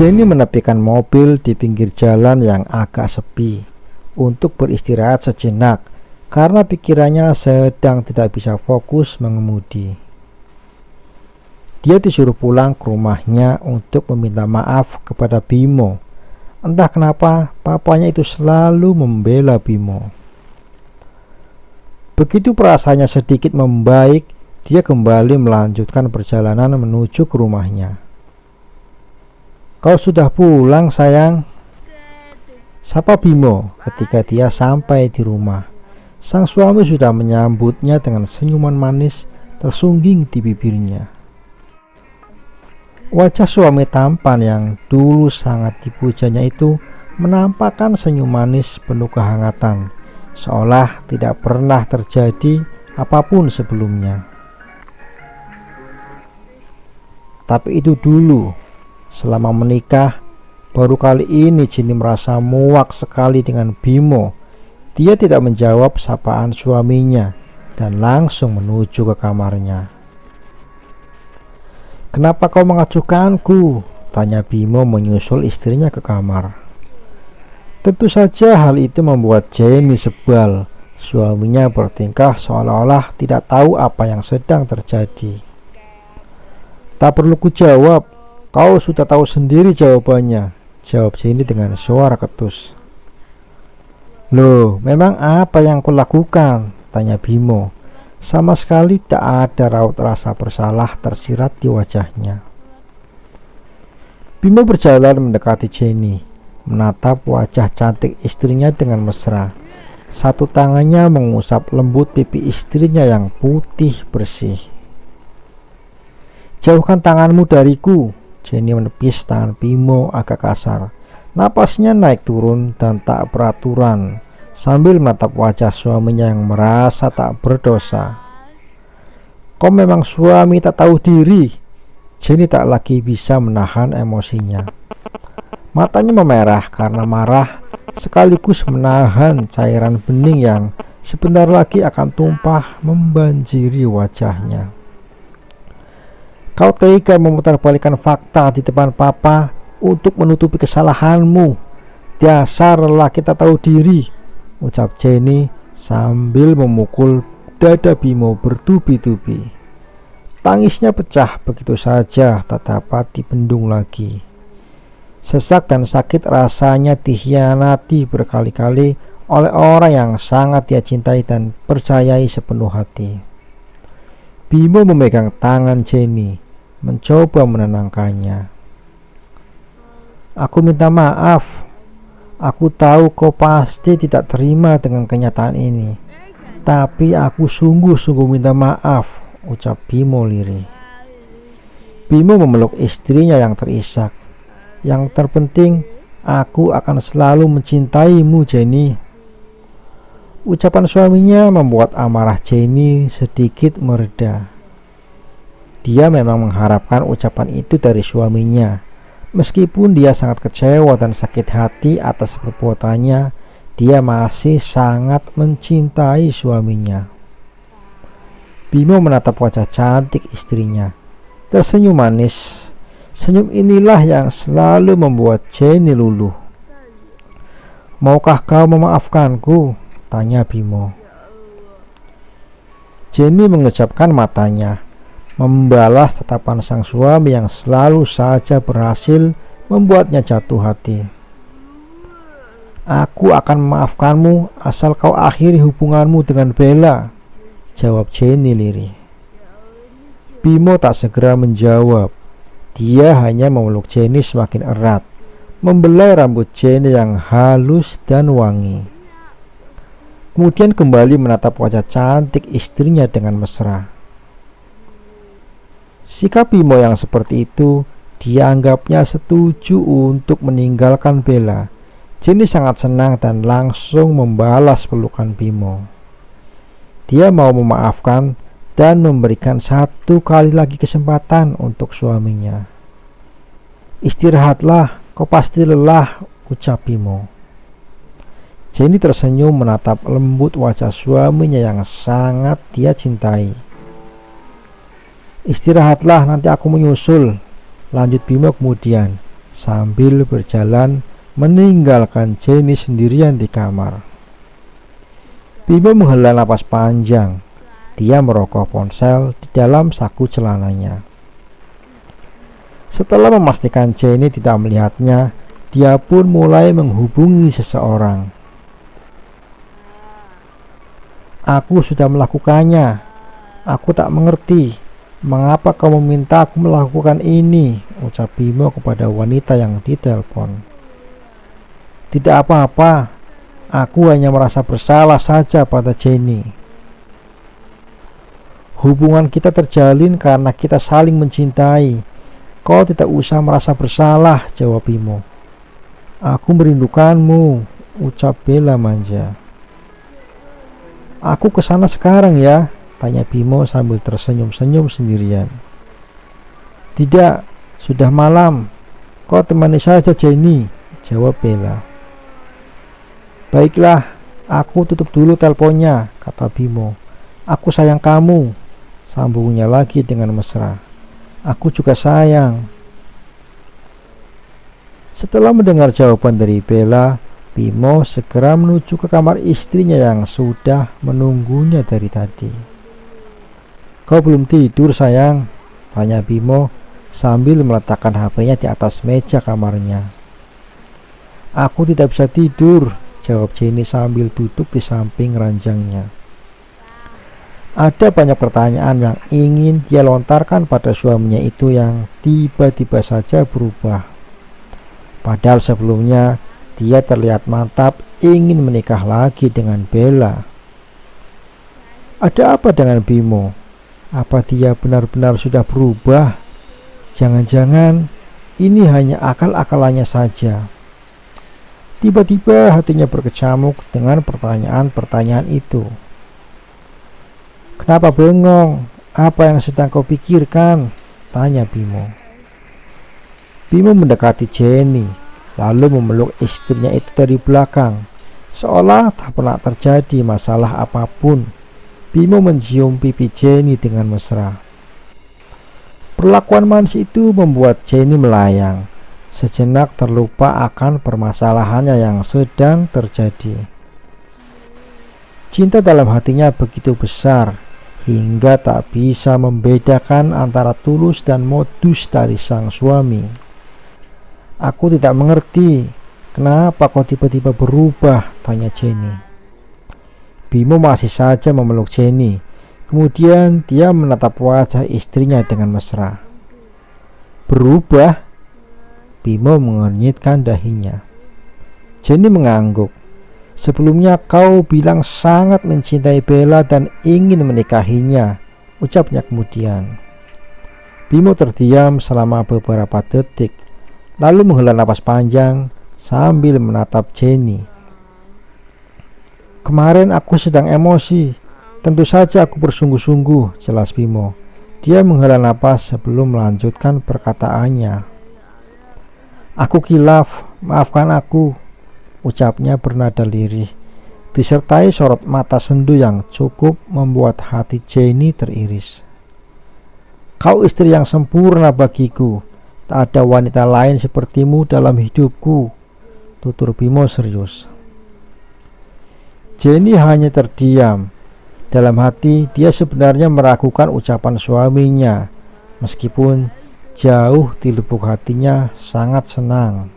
Jenny menepikan mobil di pinggir jalan yang agak sepi untuk beristirahat sejenak karena pikirannya sedang tidak bisa fokus mengemudi. Dia disuruh pulang ke rumahnya untuk meminta maaf kepada Bimo. Entah kenapa papanya itu selalu membela Bimo. Begitu perasaannya sedikit membaik, dia kembali melanjutkan perjalanan menuju ke rumahnya. "Kau sudah pulang, sayang?" sapa Bimo ketika dia sampai di rumah. Sang suami sudah menyambutnya dengan senyuman manis tersungging di bibirnya. Wajah suami tampan yang dulu sangat dipujanya itu menampakkan senyum manis penuh kehangatan, seolah tidak pernah terjadi apapun sebelumnya. Tapi itu dulu. Selama menikah, baru kali ini Jenny merasa muak sekali dengan Bimo. Dia tidak menjawab sapaan suaminya dan langsung menuju ke kamarnya. "Kenapa kau mengacuhkanku?" tanya Bimo menyusul istrinya ke kamar. Tentu saja hal itu membuat Jenny sebal. Suaminya bertingkah seolah-olah tidak tahu apa yang sedang terjadi. "Tak perlu kujawab, kau sudah tahu sendiri jawabannya," jawab Jenny dengan suara ketus. "Loh, memang apa yang kulakukan?" tanya Bimo. Sama sekali tak ada raut rasa bersalah tersirat di wajahnya. Bimo berjalan mendekati Jenny, menatap wajah cantik istrinya dengan mesra. Satu tangannya mengusap lembut pipi istrinya yang putih bersih. "Jauhkan tanganmu dariku." Jenny menepis tangan Bimo agak kasar. Napasnya naik turun dan tak beraturan sambil menatap wajah suaminya yang merasa tak berdosa. "Kau memang suami tak tahu diri." Jenny tak lagi bisa menahan emosinya. Matanya memerah karena marah sekaligus menahan cairan bening yang sebentar lagi akan tumpah membanjiri wajahnya. "Kau tega memutarbalikkan fakta di depan papa untuk menutupi kesalahanmu. Dasar lelaki tak tahu diri," ucap Jenny sambil memukul dada Bimo bertubi-tubi. Tangisnya pecah begitu saja, tak dapat dibendung lagi. Sesak dan sakit rasanya dikhianati berkali-kali oleh orang yang sangat dia cintai dan percayai sepenuh hati. Bimo memegang tangan Jenny, mencoba menenangkannya. "Aku minta maaf. Aku tahu kau pasti tidak terima dengan kenyataan ini. Tapi aku sungguh-sungguh minta maaf," ucap Bimo lirih. Bimo memeluk istrinya yang terisak. "Yang terpenting, aku akan selalu mencintaimu, Jenny." Ucapan suaminya membuat amarah Jenny sedikit mereda. Dia memang mengharapkan ucapan itu dari suaminya. Meskipun dia sangat kecewa dan sakit hati atas perbuatannya, dia masih sangat mencintai suaminya. Bimo menatap wajah cantik istrinya, tersenyum manis. Senyum inilah yang selalu membuat Jenny luluh. "Maukah kau memaafkanku?" tanya Bimo. Jenny mengejapkan matanya, membalas tatapan sang suami yang selalu saja berhasil membuatnya jatuh hati. "Aku akan memaafkanmu asal kau akhiri hubunganmu dengan Bella," jawab Jenny lirih. Bimo tak segera menjawab. Dia hanya memeluk Jenny semakin erat, membelai rambut Jenny yang halus dan wangi. Kemudian kembali menatap wajah cantik istrinya dengan mesra. Sikap Bimo yang seperti itu dianggapnya setuju untuk meninggalkan Bella. Jenny sangat senang dan langsung membalas pelukan Bimo. Dia mau memaafkan dan memberikan satu kali lagi kesempatan untuk suaminya. "Istirahatlah, kau pasti lelah," ucap Bimo. Jenny tersenyum menatap lembut wajah suaminya yang sangat dia cintai. "Istirahatlah, nanti aku menyusul," lanjut Bimo kemudian, sambil berjalan meninggalkan Jenny sendirian di kamar. Bimo menghela napas panjang. Dia merogoh ponsel di dalam saku celananya. Setelah memastikan Jenny tidak melihatnya, dia pun mulai menghubungi seseorang. "Aku sudah melakukannya. Aku tak mengerti mengapa kau meminta aku melakukan ini," ucap Bimo kepada wanita yang ditelepon. "Tidak apa-apa, aku hanya merasa bersalah saja pada Jenny. Hubungan kita terjalin karena kita saling mencintai. Kau tidak usah merasa bersalah," jawab Bimo. "Aku merindukanmu," ucap Bella manja. "Aku kesana sekarang ya?" tanya Bimo sambil tersenyum-senyum sendirian. "Tidak, sudah malam. Kau temani saja Jenny," jawab Bella. "Baiklah, aku tutup dulu teleponnya," kata Bimo. "Aku sayang kamu," sambungnya lagi dengan mesra. "Aku juga sayang." Setelah mendengar jawaban dari Bella, Bimo segera menuju ke kamar istrinya yang sudah menunggunya dari tadi. "Kau belum tidur sayang?" tanya Bimo sambil meletakkan HP-nya di atas meja kamarnya. "Aku tidak bisa tidur," jawab Jenny sambil duduk di samping ranjangnya. Ada banyak pertanyaan yang ingin dia lontarkan pada suaminya itu yang tiba-tiba saja berubah. Padahal sebelumnya dia terlihat mantap ingin menikah lagi dengan Bella. Ada apa dengan Bimo? Apa dia benar-benar sudah berubah? Jangan-jangan ini hanya akal-akalannya saja. Tiba-tiba hatinya berkecamuk dengan pertanyaan-pertanyaan itu. "Kenapa bengong? Apa yang sedang kau pikirkan?" tanya Bimo. Bimo mendekati Jenny, lalu memeluk istrinya itu dari belakang, seolah tak pernah terjadi masalah apapun. Bimo mencium pipi Jenny dengan mesra. Perlakuan manis itu membuat Jenny melayang, sejenak terlupa akan permasalahannya yang sedang terjadi. Cinta dalam hatinya begitu besar, hingga tak bisa membedakan antara tulus dan modus dari sang suami. "Aku tidak mengerti, kenapa kau tiba-tiba berubah?" tanya Jenny. Bimo masih saja memeluk Jenny. Kemudian dia menatap wajah istrinya dengan mesra. "Berubah?" Bimo mengernyitkan dahinya. Jenny mengangguk. "Sebelumnya kau bilang sangat mencintai Bella dan ingin menikahinya," ucapnya kemudian. Bimo terdiam selama beberapa detik, lalu menghela napas panjang sambil menatap Jenny. "Kemarin aku sedang emosi. Tentu saja aku bersungguh-sungguh," jelas Bimo. Dia menghela napas sebelum melanjutkan perkataannya. "Aku kilaf, maafkan aku," ucapnya bernada lirih, disertai sorot mata sendu yang cukup membuat hati Jenny teriris. "Kau istri yang sempurna bagiku. Tak ada wanita lain sepertimu dalam hidupku," tutur Bimo serius. Jenny hanya terdiam. Dalam hati dia sebenarnya meragukan ucapan suaminya, meskipun jauh di lubuk hatinya sangat senang.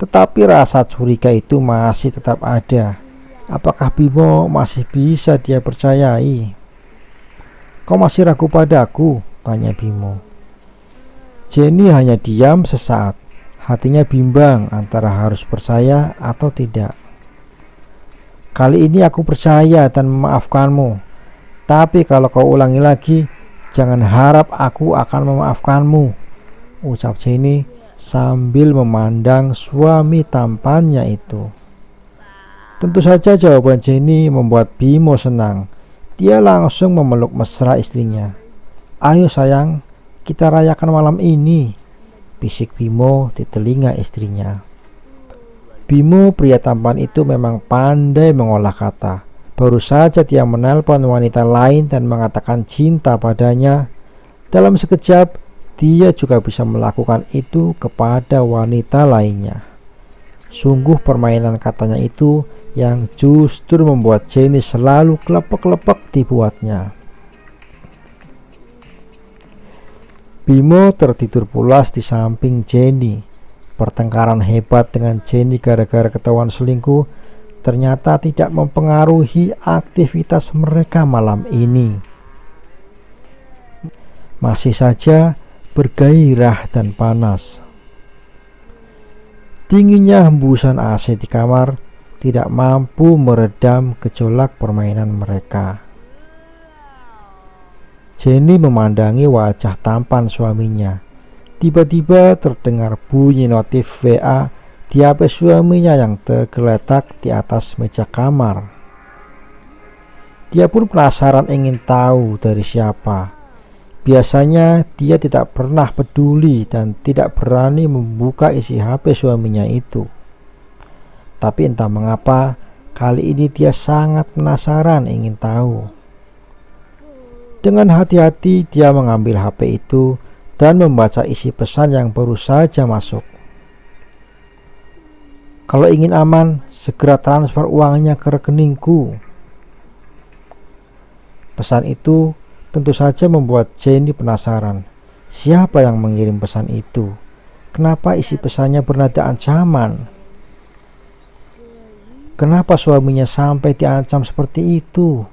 Tetapi rasa curiga itu masih tetap ada. Apakah Bimo masih bisa dia percayai? "Kau masih ragu padaku?" tanya Bimo. Jenny hanya diam sesaat. Hatinya bimbang antara harus percaya atau tidak. "Kali ini aku percaya dan memaafkanmu. Tapi kalau kau ulangi lagi, jangan harap aku akan memaafkanmu," ucap Jenny sambil memandang suami tampannya itu. Tentu saja jawaban Jenny membuat Bimo senang. Dia langsung memeluk mesra istrinya. "Ayo sayang, kita rayakan malam ini," bisik Bimo di telinga istrinya. Bimo, pria tampan itu memang pandai mengolah kata. Baru saja dia menelpon wanita lain dan mengatakan cinta padanya, dalam sekejap dia juga bisa melakukan itu kepada wanita lainnya. Sungguh permainan katanya itu yang justru membuat Jenny selalu kelepek-kelepek dibuatnya. Bimo tertidur pulas di samping Jenny. Pertengkaran hebat dengan Jenny gara-gara ketahuan selingkuh ternyata tidak mempengaruhi aktivitas mereka malam ini. Masih saja bergairah dan panas. Dinginnya hembusan AC di kamar tidak mampu meredam gejolak permainan mereka. Jenny memandangi wajah tampan suaminya. Tiba-tiba terdengar bunyi notif WA di HP suaminya yang tergeletak di atas meja kamar. Dia pun penasaran ingin tahu dari siapa. Biasanya dia tidak pernah peduli dan tidak berani membuka isi HP suaminya itu. Tapi entah mengapa kali ini dia sangat penasaran ingin tahu. Dengan hati-hati dia mengambil HP itu dan membaca isi pesan yang baru saja masuk. Kalau ingin aman, segera transfer uangnya ke rekeningku. Pesan itu tentu saja membuat Jenny penasaran. Siapa yang mengirim pesan itu? Kenapa isi pesannya bernada ancaman? Kenapa suaminya sampai diancam seperti itu?